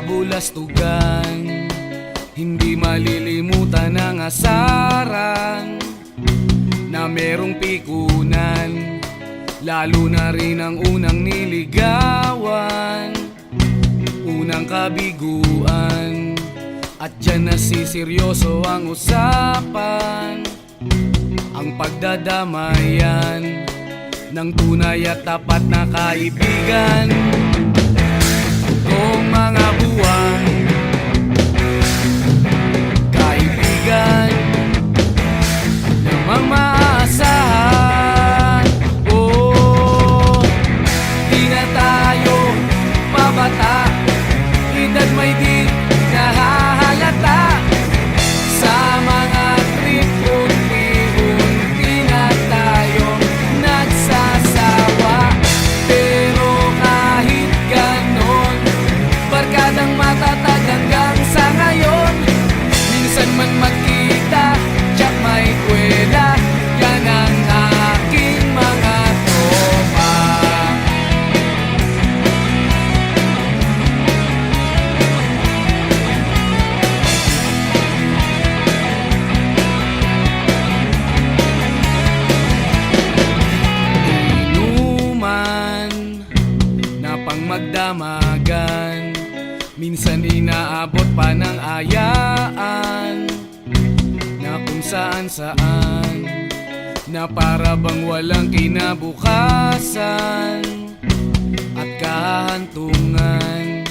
kabulastugan, hindi malilimutan ang asaran na merong pikunan, lalo na rin ang unang niligawan, unang kabiguan. At dyan nasiseryoso ang usapan, ang pagdadamayan ng tunay at tapat na kaibigan. Kung mga buwan, kaibigan namang maaasahan. Oh, di na tayo pabata, edad may di nahahalata. Sa mga trip unti-unti na tayong nagsasawa. Pero kahit ganon, barkadang matatag hanggang sa ngayon. Minsan man magkita, tsak may kwela, yan ang aking mga tropa. Inuman na pang magdamagan, minsan inaabot pa ng ayaan na kung saan-saan, na para bang walang kinabukasan at kahantungan.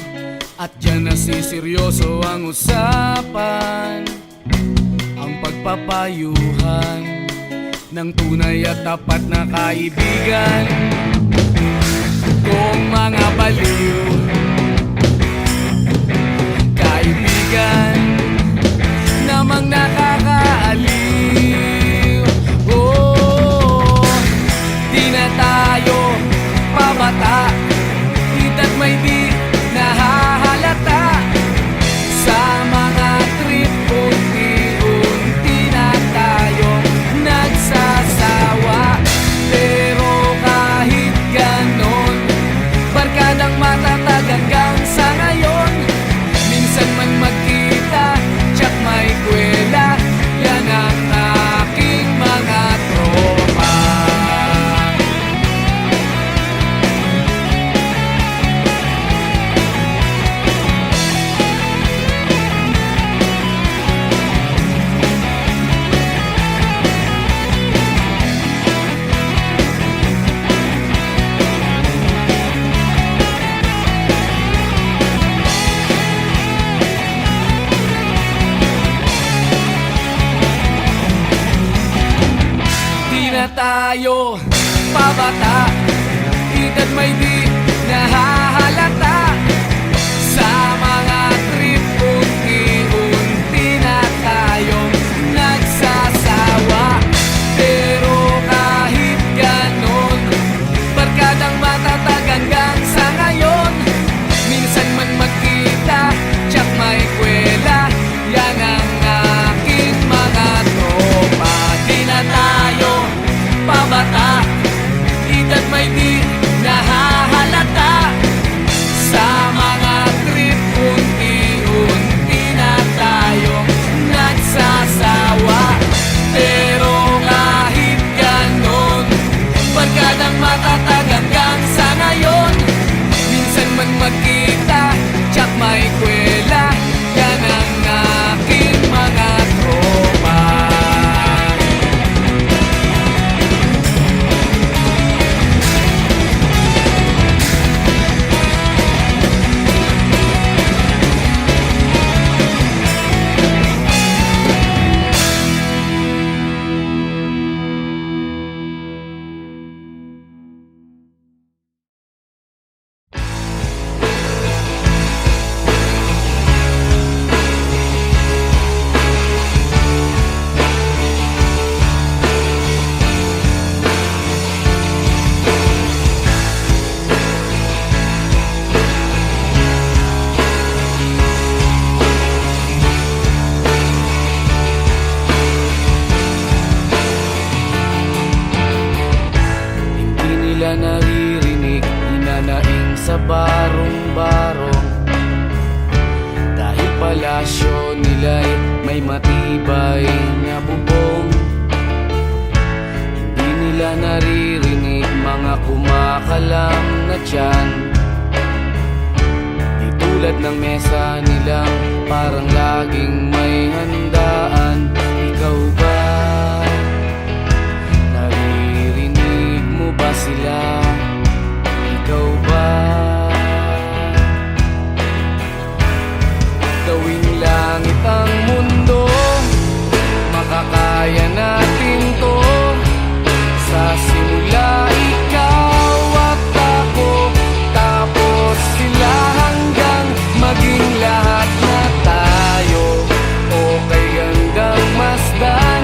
At dyan nasiseryoso ang usapan, ang pagpapayuhan ng tunay at tapat na kaibigan. Kung mga baliw, kaibigan namang nakakaaliw. Oh, di na tayo pabata, edad may di nahahalata. Sa mga trip unti-unti na tayong nagsasawa. Pero kahit ganon, barkadang matatag hanggang sa ngayon. Minsan man magkita, tsak may kwela, yan ang aking mga tropa. Tayo pabata, edad may di nahahalata. Sa mga trip unti-unti na tayong nagsasawa. Pero kahit ganon, barkadang matatag hanggang sa ngayon. Minsan man magkita, tsak may kwela, yan ang aking mga tropa. Di na tayo pabata, edad may di nahahalata. may matibay na bubong. Hindi nila naririnig mga kumakalam na tiyan. Di tulad ng mesa nilang parang laging may handaan. Ikaw ba? Naririnig mo ba sila? Ikaw ba? Gawing langit ang mundo, makakaya natin to. Sa simula ikaw at ako, tapos sila hanggang maging lahat na tayo. Okay hanggang masdan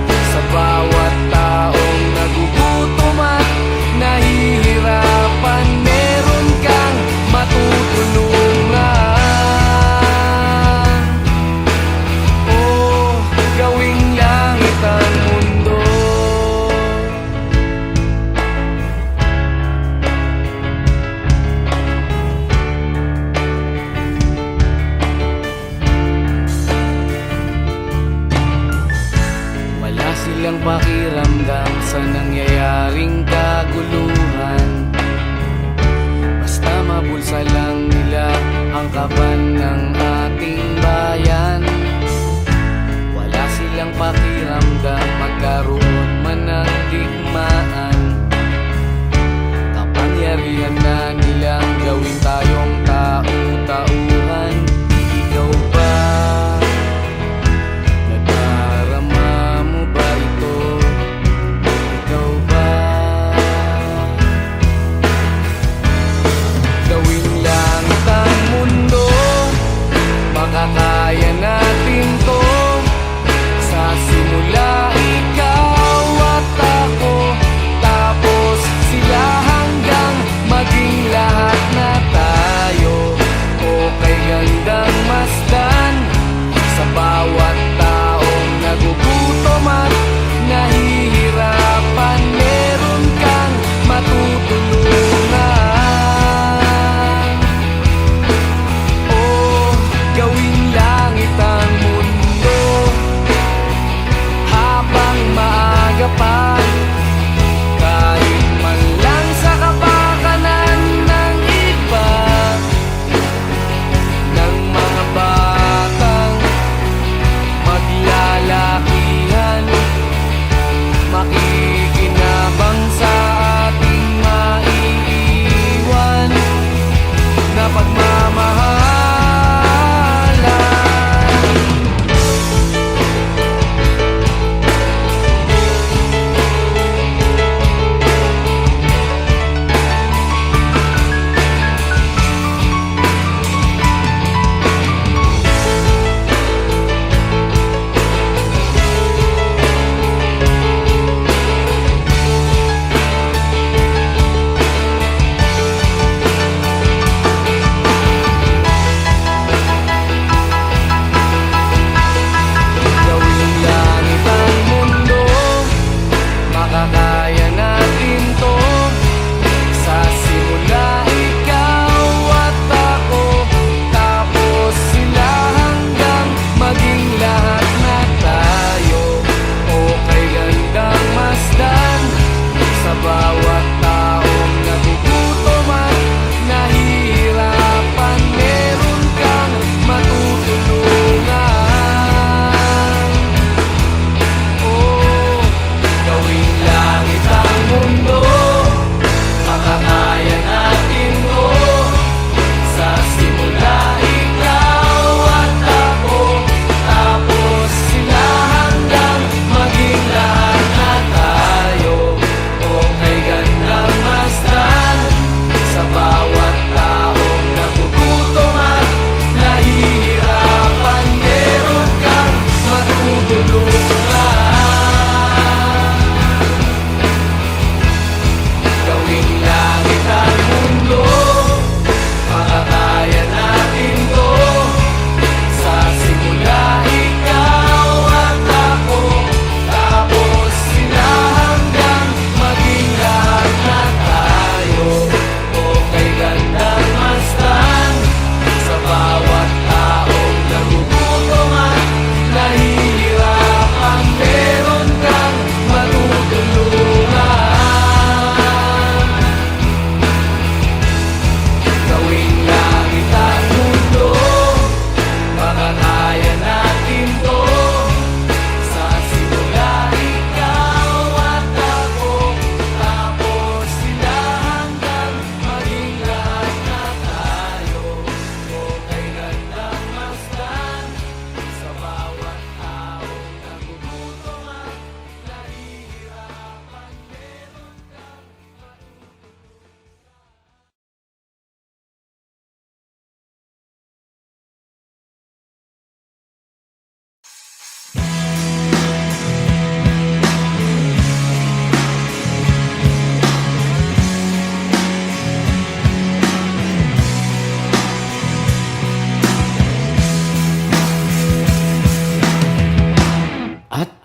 sa bawat taong nagugutom at nahihirapan. Meron kang matutulungan. Oh, gawing langit ang mundo. Wala silang pakiramdam sa nangyayaring kaguluhan. Basta mabulsa lang nila ang kaban ng ating bayan. Wala silang pakiramdam magkaroon man ng digmaan. Kapangyarihan na nilang gawin tayong tau-tauhan. Ikaw ba? Nadarama mo ba ito? Ikaw ba? Gawing langit ang mundo, makakaya natin to. Sa simula ikaw at ako, tapos sila hanggang maging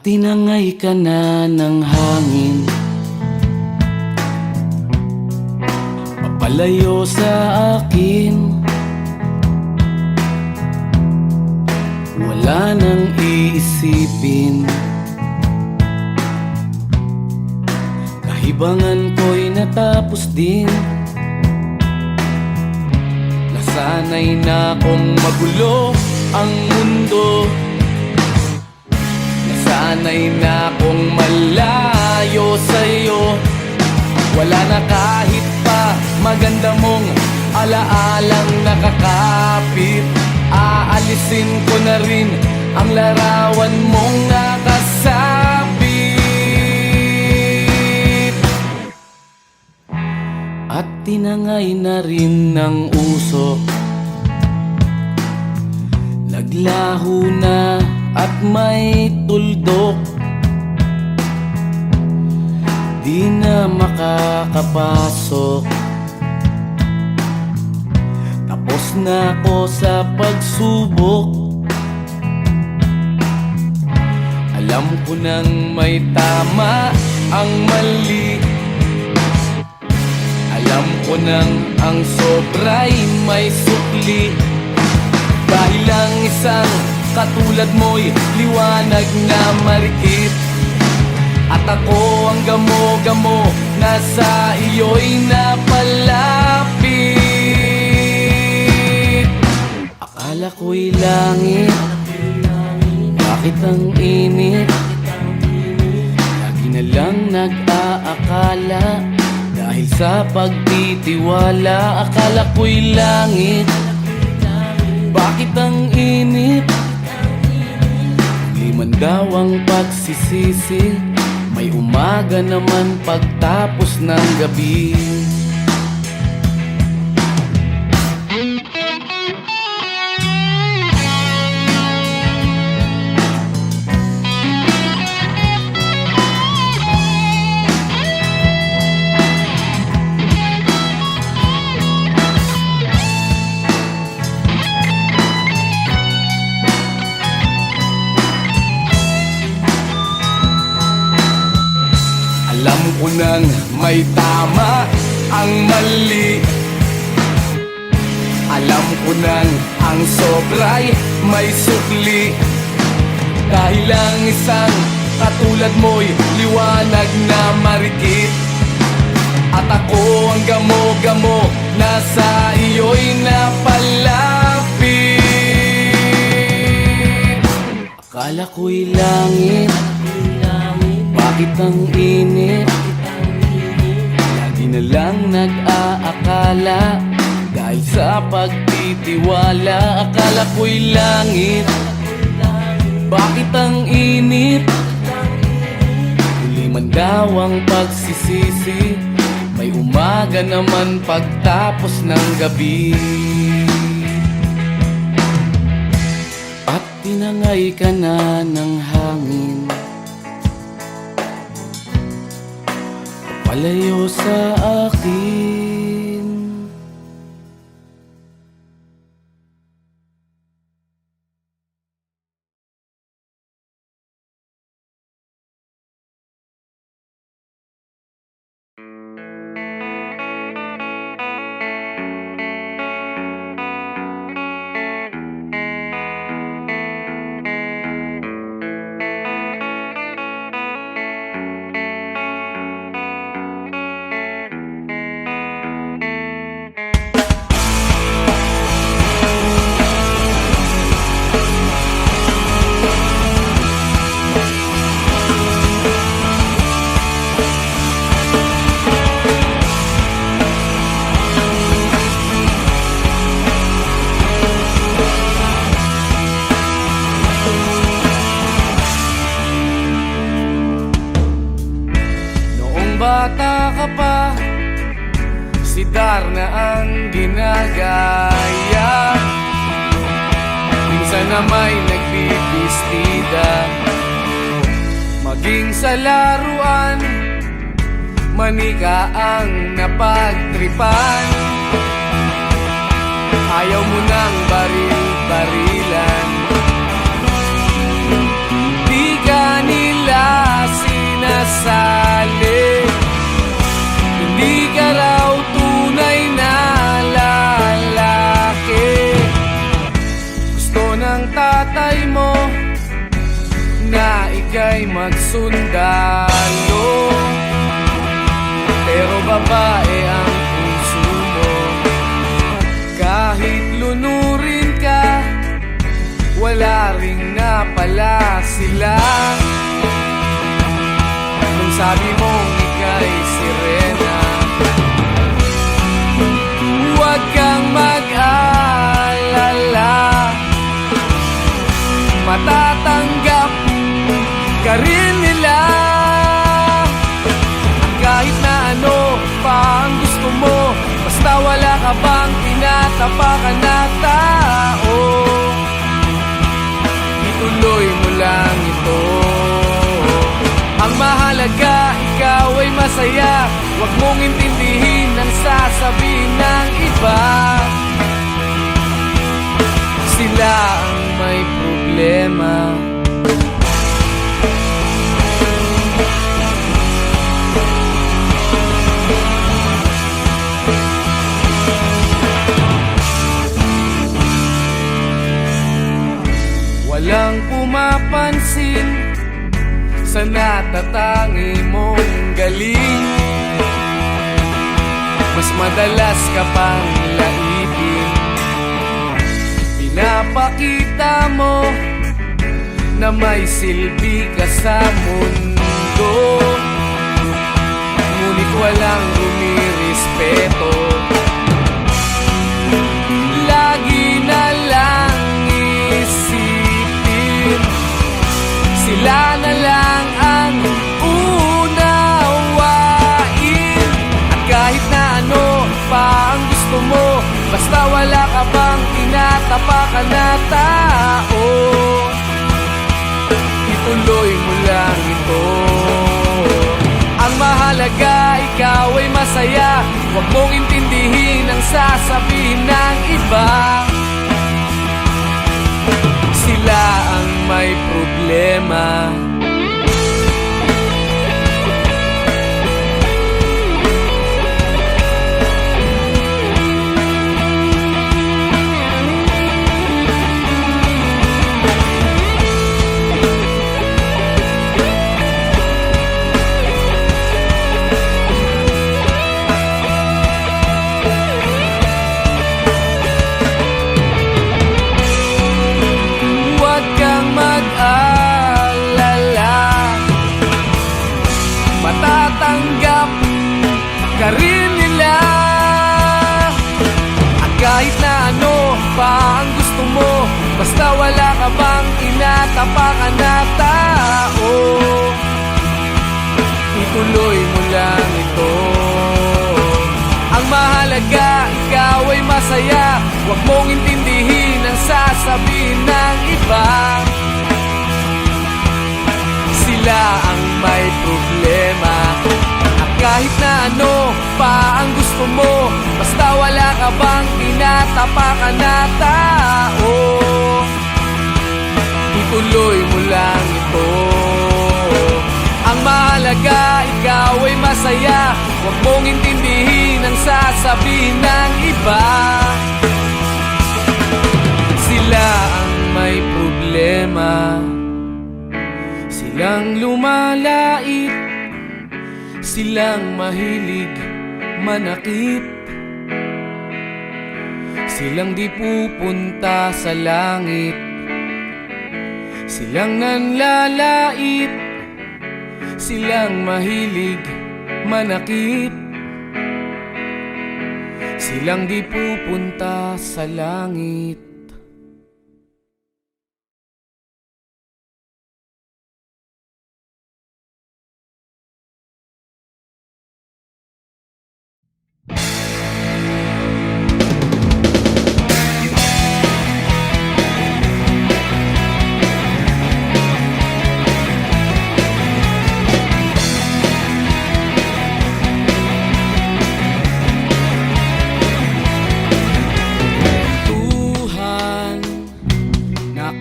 tinangay ka na ng hangin, papalayo sa akin. Wala nang iisipin, kahibangan ko'y natapos din. Nasanay na kong magulo ang mundo, nasanay na kong malayo sa'yo. Wala na kahit pa maganda mong alaalang nakakapit. Aalisin ko na rin ang larawan mong nakasabit. At tinangay na rin ng usok, naglaho na at may tuldok. Di na makakapasok, tapos na ako sa pagsubok. Alam ko nang may tama ang mali, alam ko nang ang sobra'y may sukli. Dahil lang isang katulad mo'y liwanag na marikit, at ako ang gamo-gamo na sa iyo'y napalapit. Akala ko'y langit, bakit ang init? Lagi na lang nag-aakala, dahil sa pagtitiwala. Akala ko'y langit, bakit ang init? Liman daw ang pagsisisi, may umaga naman pagtapos ng gabi. Alam ko nang may tama ang mali, alam ko nang ang sobra'y may sukli. Dahil lang isang katulad mo'y liwanag na marikit, at ako ang gamo-gamo na sa iyo'y napalapit. Akala ko'y langit, bakit ang init? Lagi na lang nag-aakala, dahil sa pagtitiwala. Akala ko'y langit, bakit ang init? Huli man daw ang pagsisisi, may umaga naman pagtapos ng gabi. At tinangay ka na ng hangin, palayo sa akin. Bata ka pa, si Darna ang ginagaya. Minsan na may nagbibistida, maging sa laruan, manika ang napagtripan. Ayaw mo nang baril-barilan, di ka nila ay magsundalo, pero babae ang puso mo. Kahit lunurin ka, wala ring napala sila. Kung sabi mong ika'y sirena, huwag kang mag-alala, matatanggap ka rin nila. Kahit na ano pa ang gusto mo, basta wala ka bang tinatapakan na tao, ituloy mo lang ito. Ang mahalaga, ikaw ay masaya. Huwag mong intindihin ang sasabihin ng iba. Sila ang may problema. Walang pumapansin sa natatangi mong galing. Mas madalas ka pang laipin. Pinapakita mo na may silbi ka sa mundo, ngunit walang rumirespeto. Lagi na lang isipin, sila na lang ang unawain. At kahit na ano pa ang gusto mo, basta wala ka bang tinatapakan na tao, ituloy mo lang ito. Ang mahalaga, ikaw ay masaya. Huwag mong intindihin ang sasabihin ng iba. Sila ang may problema. Matatanggap ka rin nila. At kahit na ano pa ang gusto mo, basta wala ka bang tinatapakan na tao, ituloy mo lang ito. Ang mahalaga, ikaw ay masaya. Huwag mong intindihin ang sasabihin ng iba. Sila ang may problema. At kahit na ano pa ang gusto mo, basta wala ka bang tinatapakan na tao, ituloy mo lang ito. Ang mahalaga, ikaw ay masaya. Huwag mong intindihin ang sasabihin ng iba. Sila ang may problema. Silang lumalait, silang mahilig manakit, silang di pupunta sa langit, silang nanlalait, silang mahilig manakit, silang di pupunta sa langit.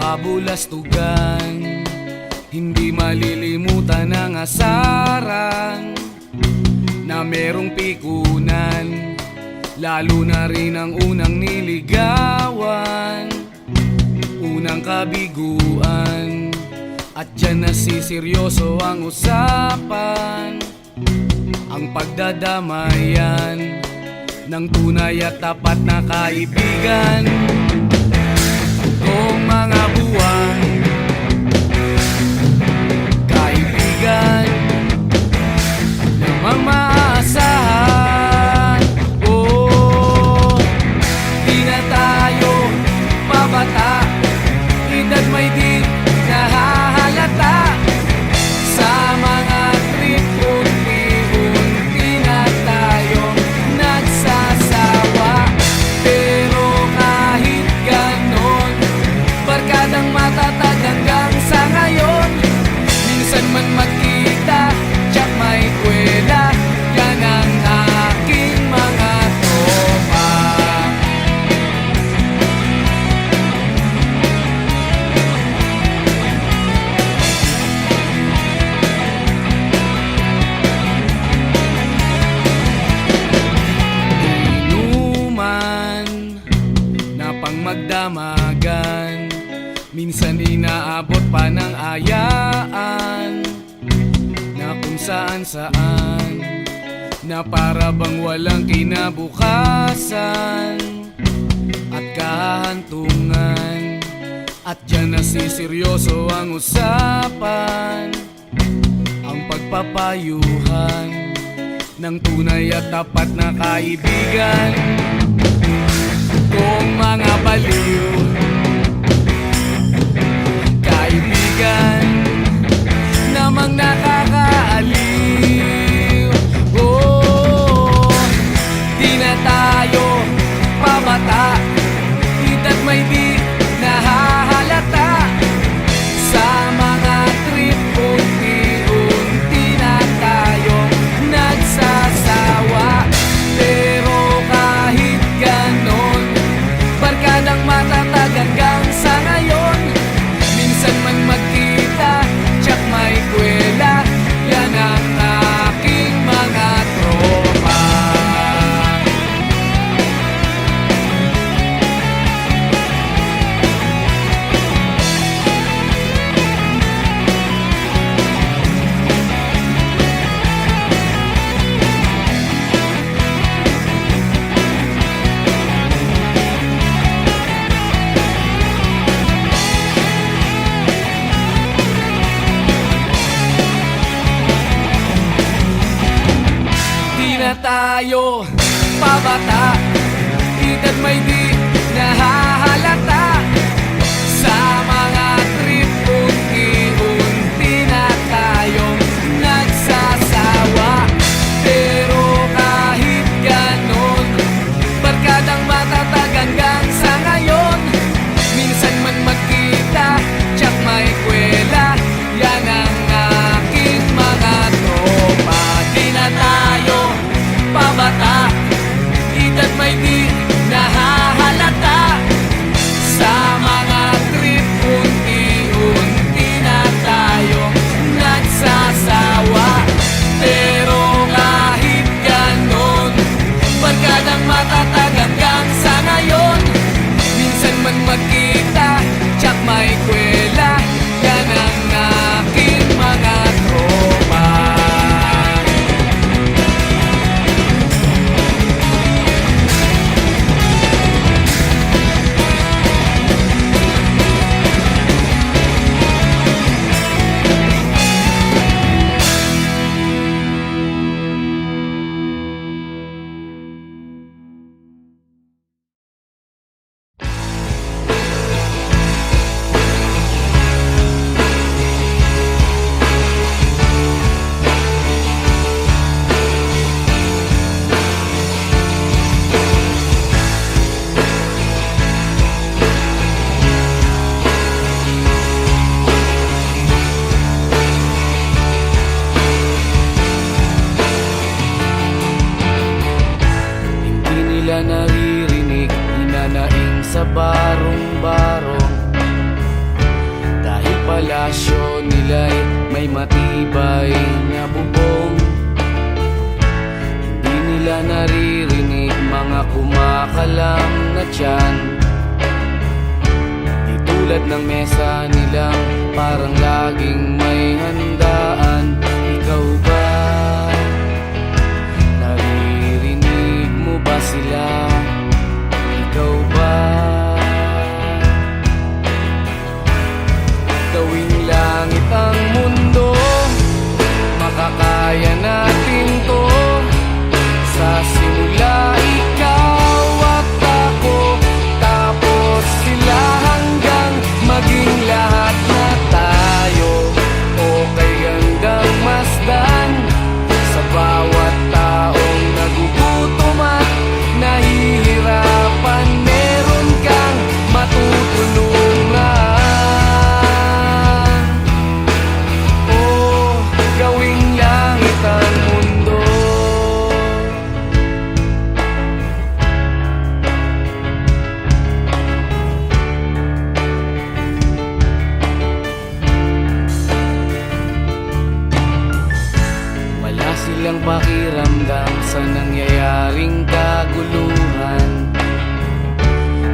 Kabulastugan, hindi malilimutan ang asaran na merong pikunan, lalo na rin ang unang niligawan, unang kabiguan, At dyan nasiseryoso ang usapan, ang pagdadamayan ng tunay at tapat na kaibigan. Kung mga buwan, kaibigan namang maaasahan. Oh, di na tayo pabata, edad may di nahahalata. Sa mga trip, unti-unti na tayo nagsasawa. Pero kahit ganon, barkadang matatag hanggang sa ngayon. Minsan man magkita, tsak may kwela, yan ang aking mga tropa. Inuman na pang magdamagan, minsan inaabot pa ng ayaan, na kung saan-saan, na para bang walang kinabukasan at kahantungan. At dyan nasiseryoso ang usapan, ang pagpapayuhan ng tunay at tapat na kaibigan. Kung mga baliw, kaibigan namang nakakaaliw. Oh, di na tayo pabata, edad may di nahahalata. Sa mga trip, unti-unti na tayo nagsasawa. Pero kahit ganon, barkadang matatag hanggang sa ngayon. Minsan man magkita, tsak may kwela, yan ang aking mga tropa. Na tayo pabata, edad may di nahahalata. Sa mga trip, unti-unti na tayong nagsasawa. Pero kahit ganon, barkadang matatag hanggang sa ngayon. Minsan man magkita, tsak may kwela, yan ang aking mga tropa. Di na tayo pabata, edad may di nahahalata. Sa mga trip, unti-unti na tayo nagsasawa. Pero kahit ganon, barkadang matatag hanggang sa ngayon. Minsan man magkita, tsak may kwela, yan ang aking mga tropa. Naririnig, hinanaing sa barong-barong. Dahil palasyo nila'y may matibay na bubong. Hindi nila naririnig mga kumakalam na tiyan. Di tulad ng mesa nilang parang laging may handaan. Ikaw ba? Naririnig mo ba sila? Ikaw ba? Gawing langit ang mundo, makakaya natin to. Sa simula ikaw at ako, tapos sila hanggang maging lahat na tayo. Okay hanggang masdan sa bawat taong nagugutom at nahihirapan. Meron kang matutulungan. Oh, gawing langit ang mundo. Wala silang pakiramdam sa nangyayaring kaguluhan.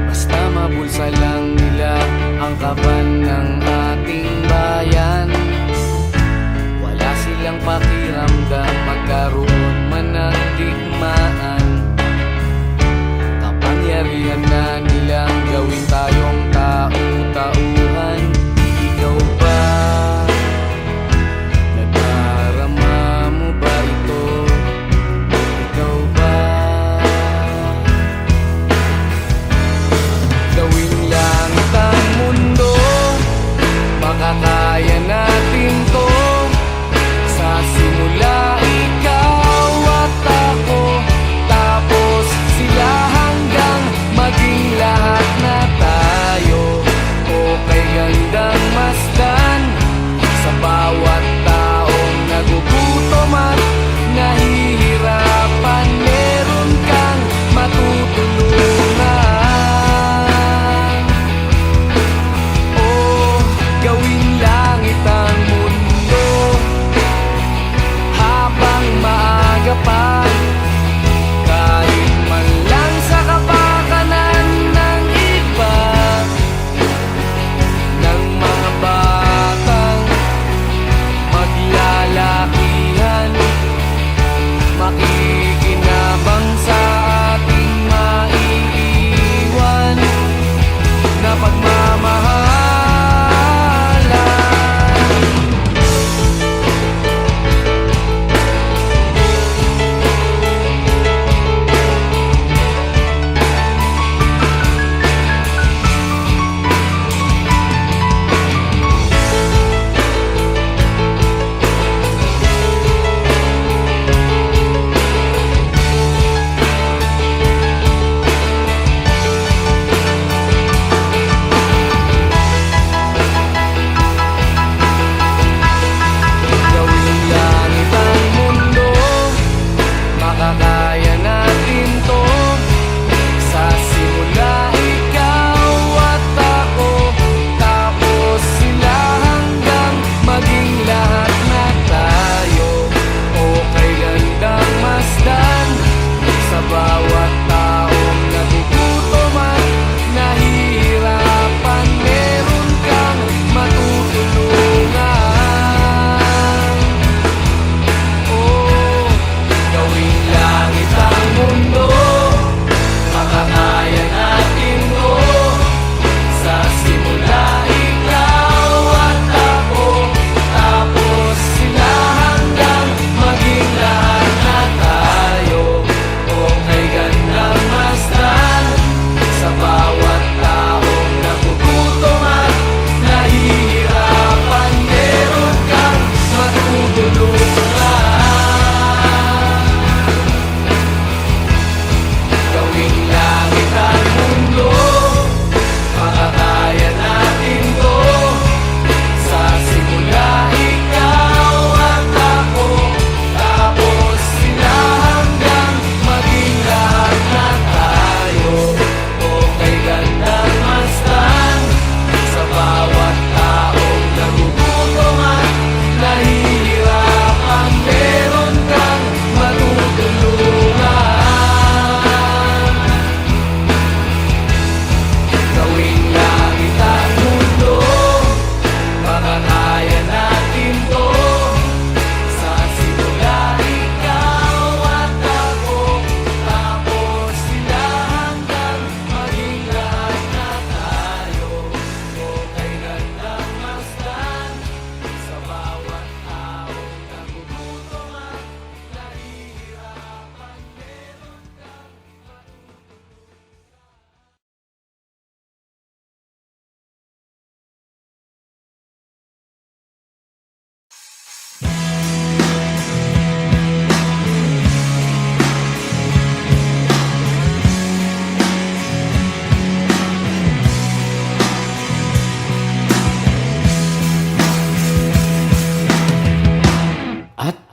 Basta mabulsa lang nila ang kaban ng ating bayan. Wala silang pakiramdam magkaroon man ng digmaan. Kapangyarihan na nilang gawin tayong tau-tauhan. Ikaw ba? Nadarama mo ba ito? Ikaw ba? Gawing langit ang mundo,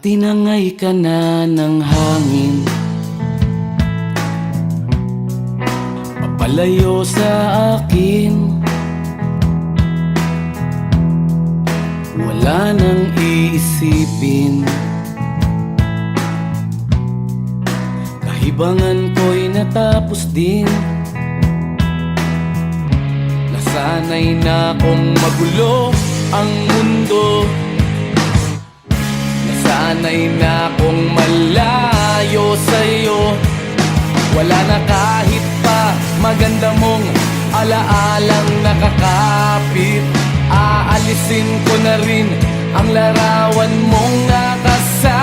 tinangay ka na ng hangin, papalayo sa akin. Wala nang iisipin, kahibangan ko'y natapos din. Nasanay na kong magulo ang mundo, nasanay na kong malayo sa'yo. Wala na kahit pa maganda mong alaalang nakakapit. Aalisin ko na rin ang larawan mong nakasabit.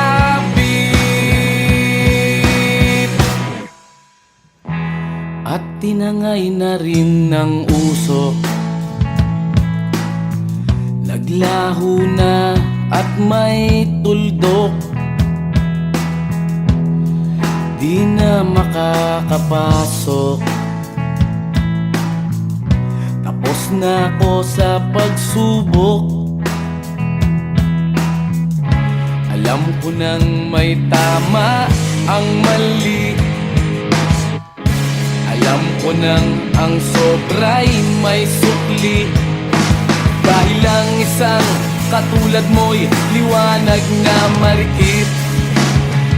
At tinangay na rin ng usok, naglaho na at may tuldok. Di na makakapasok, tapos na ako sa pagsubok. Alam ko nang may tama ang mali, alam ko nang ang sobra'y may sukli. Dahil ang isang katulad mo'y liwanag na marikit,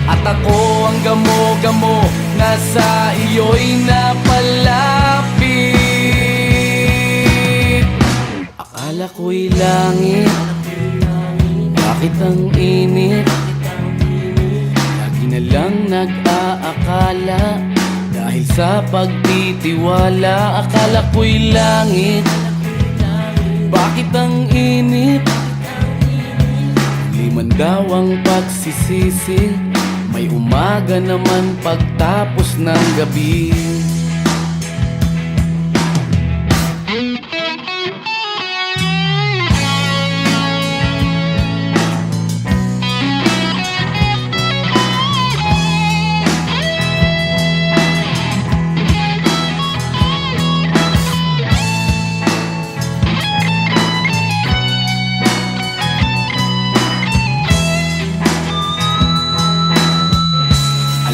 at ako ang gamo-gamo na sa iyo'y napalapit. Akala ko'y langit, bakit ang init? Lagi na lang nag-aakala, dahil sa pagtitiwala. Akala ko'y langit, bakit ang init? Di man daw ang pagsisisi, may umaga naman pagtapos ng gabi.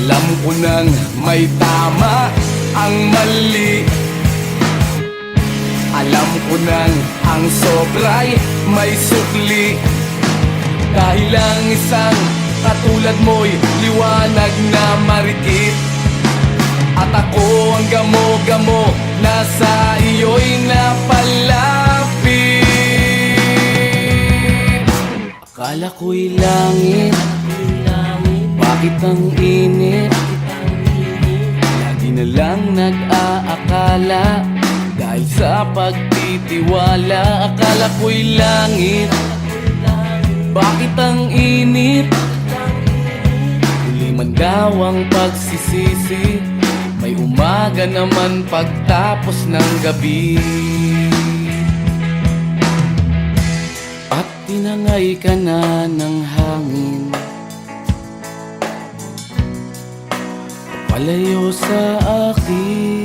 Alam ko nang may tama ang mali, alam ko nang ang sobra'y may sukli. Dahil ang isang katulad mo'y liwanag na marikit, at ako ang gamo-gamo na sa iyo'y napalapit. Akala ko'y langit, bakit ang init? Lagi na lang nag-aakala, dahil sa pagtitiwala. Akala ko'y langit, bakit ang init? Huli man daw ang pagsisisi, may umaga naman pagtapos ng gabi. At tinangay ka na ng hangin, palayo sa akin.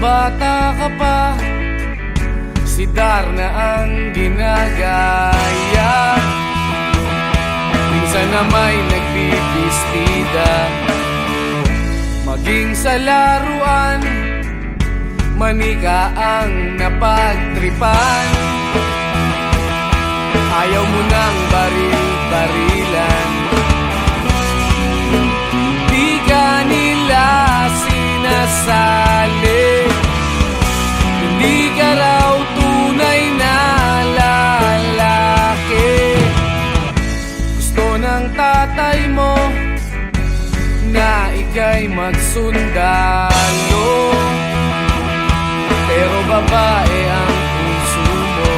Bata ka pa, si Darna ang ginagaya. Minsan na may nagbibistida, maging sa laruan, manika ang napagtripan. Ayaw mo nang baril-barilan, di ka nila ika'y magsundalo, pero babae ang puso mo.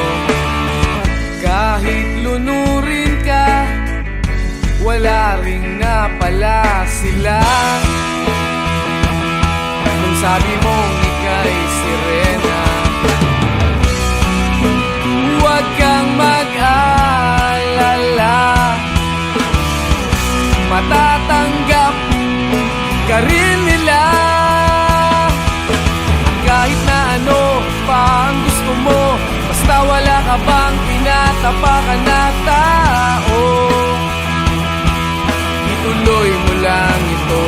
Kahit lunurin ka, wala ring napala sila. Nung sabi mong ika'y sirena, huwag kang mag-alala, matatanggap ka rin nila. Kahit na ano pa ang gusto mo, basta wala ka bang tinatapakan na tao, ituloy mo lang ito.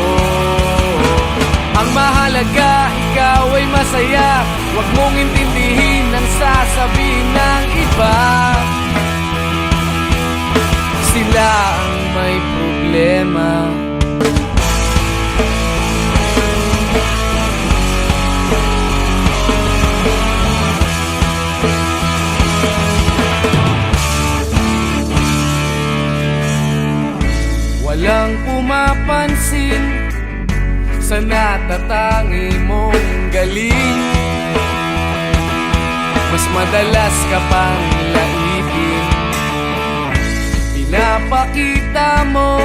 Ang mahalaga, ikaw ay masaya, huwag mong intindihin ang sasabihin ng iba. Sila ang may problema. Walang pumapansin sa natatangi mong galing. Mas madalas ka pang laipin, pinapakita mo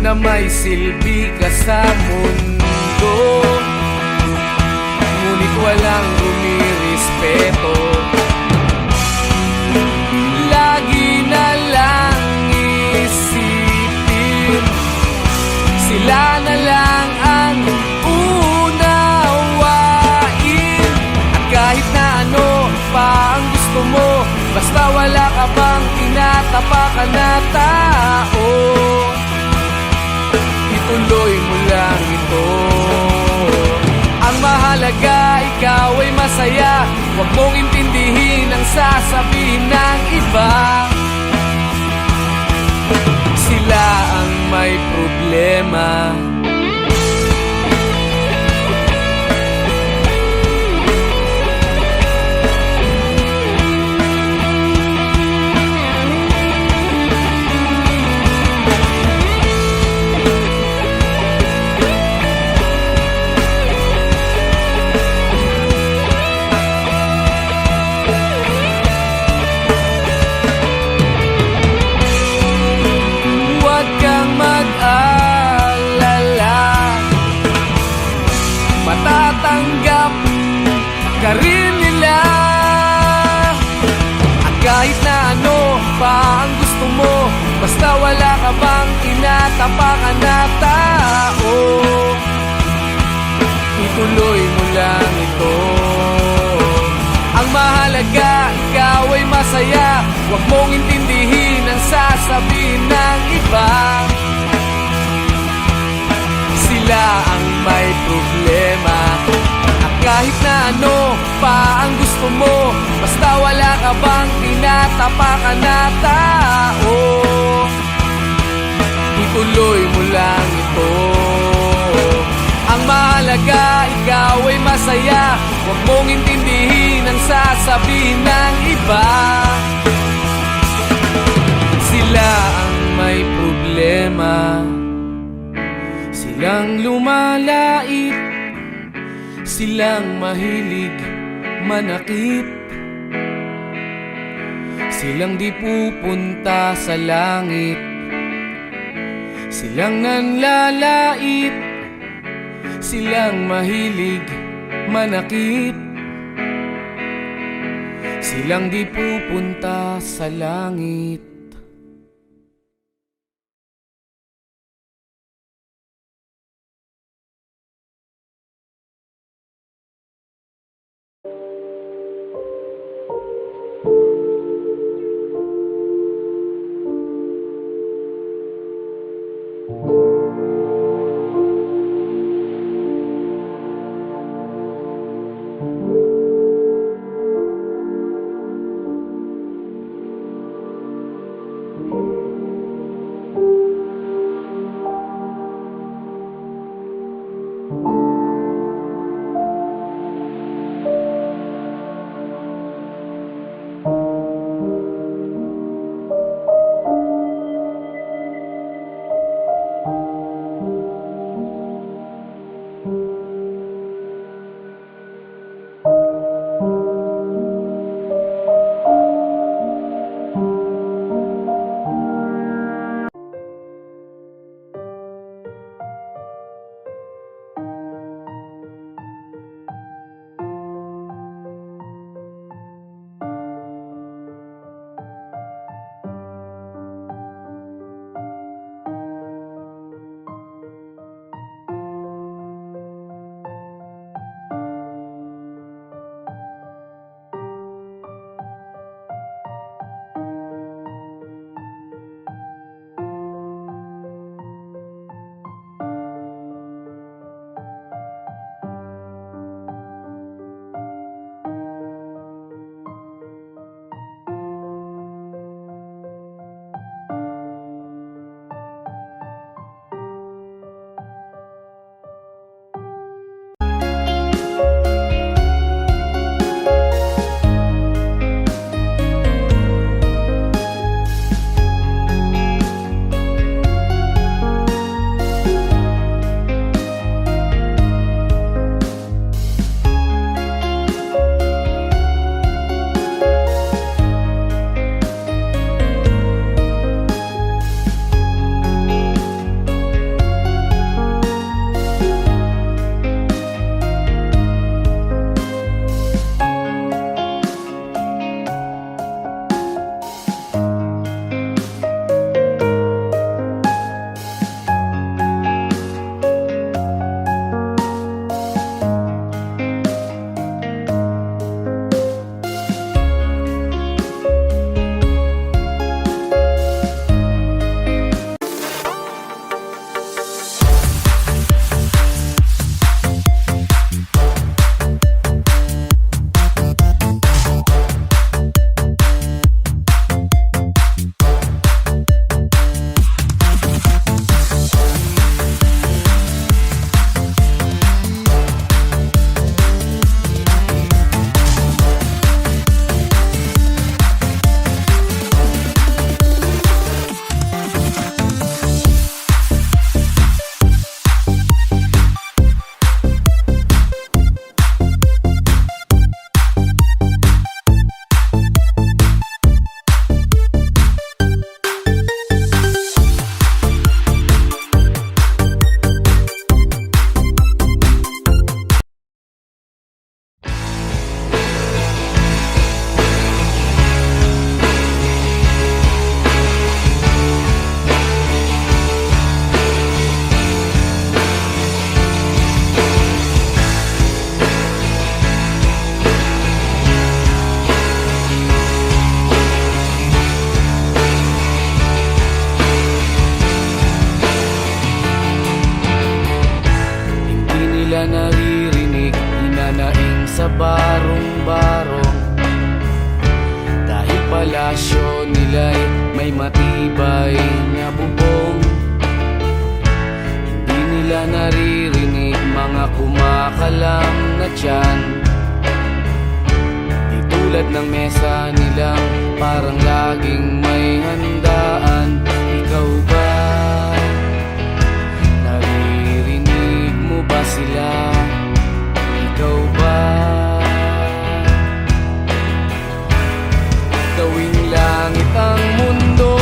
na may silbi ka sa mundo, ngunit walang rumirespeto. Lagi na lang isipin, sila na lang ang unawain. At kahit na ano pa ang gusto mo, basta wala ka bang tinatapakan na tao, ituloy mo lang ito. Ang mahalaga, ikaw ay masaya, huwag mong intindihin ang sasabihin ng iba. Sila ang may problema. Matatanggap ka rin nila. At kahit na ano pa ang gusto mo, basta wala ka bang tinatapakan na tao, ituloy mo lang ito. Ang mahalaga, ikaw ay masaya, huwag mong intindihin ang sasabihin ng iba. Sila ang may problema. At kahit na ano pa ang gusto mo, basta wala ka bang tinatapakan na tao, ituloy mo lang ito. Ang mahalaga, ikaw ay masaya, huwag mong intindihin ang sasabihin ng iba. Sila ang may problema. Silang lumalait, silang mahilig manakit, silang di pupunta sa langit, silang nanlalait, silang mahilig manakit, silang di pupunta sa langit. palasyo nila'y may matibay na bubong. Hindi nila naririnig mga kumakalam na tiyan. Di tulad ng mesa nilang parang laging may handaan. Ikaw ba? Naririnig mo ba sila? Ikaw ba? Gawing langit ang mundo,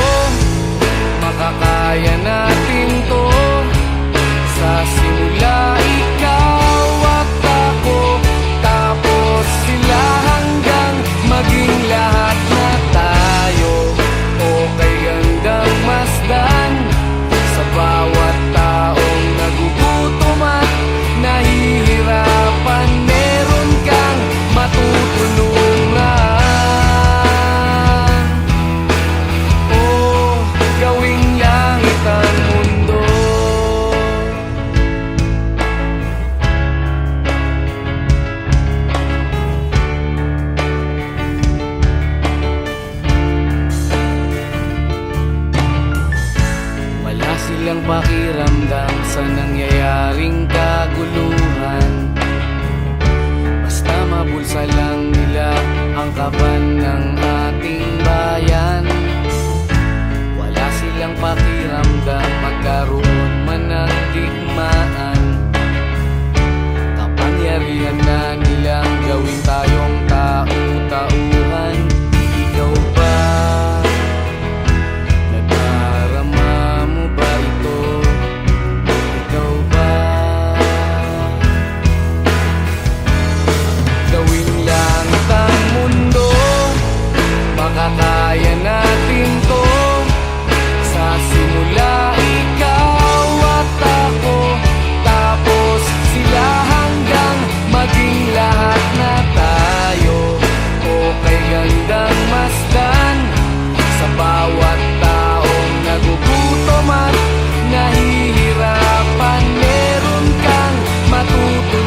makakaya natin to. Sa simula ikaw at ako, tapos sila hanggang maging lahat na tayo. Okay hanggang masdan sa bawat taong nagugutom at nahihirapan. Meron kang matutulungan. Oh, gawing langit ang mundo. Wala silang pakiramdam sa nangyayaring kaguluhan. Basta mabulsa lang nila ang kaban ng ating bayan. Wala silang pakiramdam magkaroon man ng digmaan. Kapangyarihan na nilang gawin tayong tau-tauhan. Ikaw ba? Nadarama mo ba ito? Ikaw ba? Gawing langit ang mundo, makakaya natin to. Sa simula ikaw at ako, tapos sila hanggang maging lahat na tayo. Okay hanggang masdan sa bawat taong nagugutom at nahihirapan. Meron kang matutunan.